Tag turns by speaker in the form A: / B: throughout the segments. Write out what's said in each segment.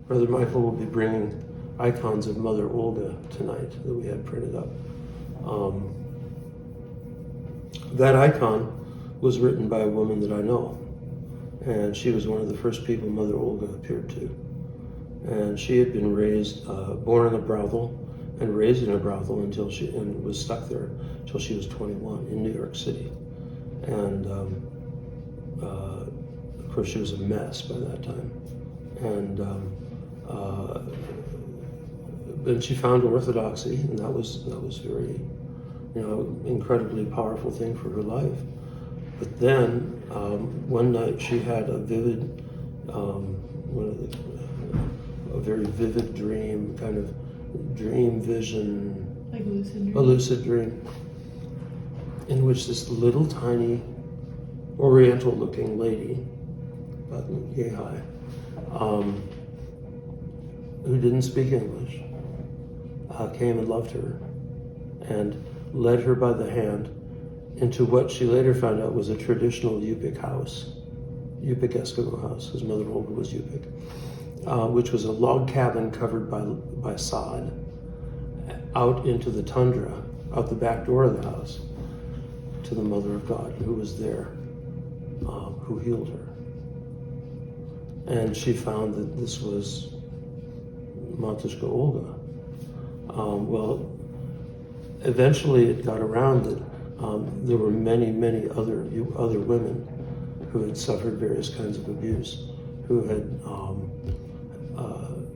A: Brother Michael will be bringing icons of Mother Olga tonight that we had printed up. That icon was written by a woman that I know, and she was one of the first people Mother Olga appeared to. And she had been raised, born in a brothel, and raised in a brothel and was stuck there until she was 21 in New York City. And of course, she was a mess by that time. And then she found orthodoxy, and that was very, incredibly powerful thing for her life. But then one night she had a very vivid dream, kind of dream vision,
B: like lucid dream.
A: A lucid dream, in which this little tiny Oriental-looking lady, about yay high, who didn't speak English, came and loved her and led her by the hand into what she later found out was a traditional Yupik house, Yupik Eskimo house, because Mother Olga was Yupik, which was a log cabin covered by sod, out into the tundra, out the back door of the house, to the Mother of God, who was there, who healed her. And she found that this was Matushka Olga. Well, eventually it got around that there were many other women who had suffered various kinds of abuse, who had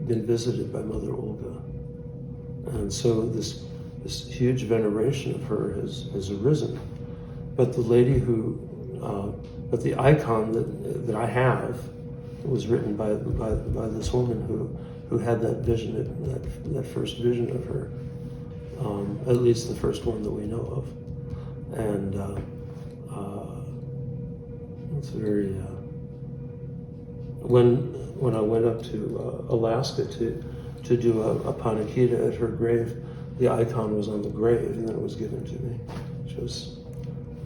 A: been visited by Mother Olga. And so this huge veneration of her has arisen. But the lady but the icon that I have was written by this woman who had that vision, that first vision of her, at least the first one that we know of. And it's very, when I went up to Alaska to do a panakita at her grave, the icon was on the grave, and then it was given to me, which was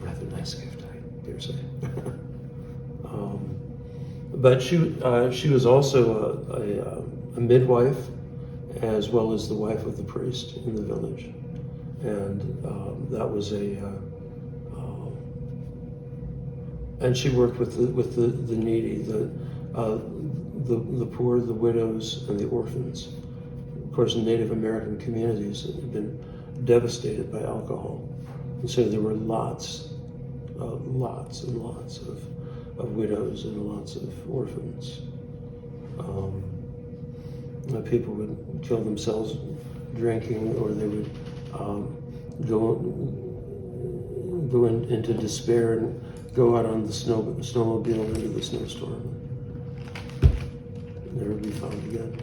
A: a rather nice gift, I dare say. But she was also a midwife, as well as the wife of the priest in the village, and that was and she worked with the needy, the poor, the widows, and the orphans. Of course, in Native American communities that had been devastated by alcohol, and so there were lots and lots of widows and lots of orphans. People would kill themselves drinking, or they would go into despair and go out on the snowmobile into the snowstorm, and never be found again.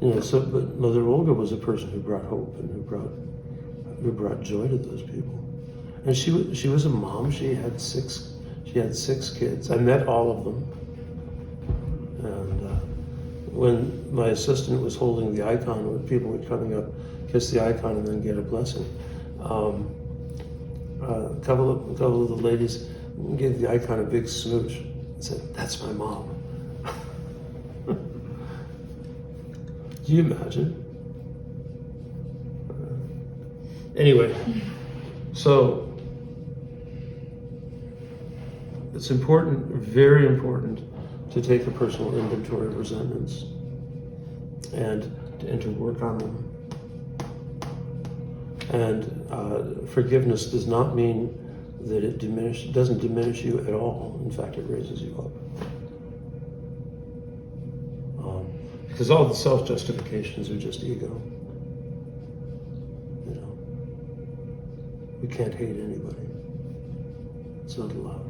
A: But Mother Olga was a person who brought hope and who brought joy to those people. And she was a mom. She had six kids. I met all of them. And when my assistant was holding the icon, when people were coming up, kiss the icon, and then get a blessing, a couple of the ladies gave the icon a big smooch and said, "That's my mom." Do you imagine? Anyway, so it's important, very important, to take a personal inventory of resentments and to work on them. And forgiveness does not mean that it doesn't diminish you at all. In fact, it raises you up. Because all the self-justifications are just ego. We can't hate anybody. It's not allowed.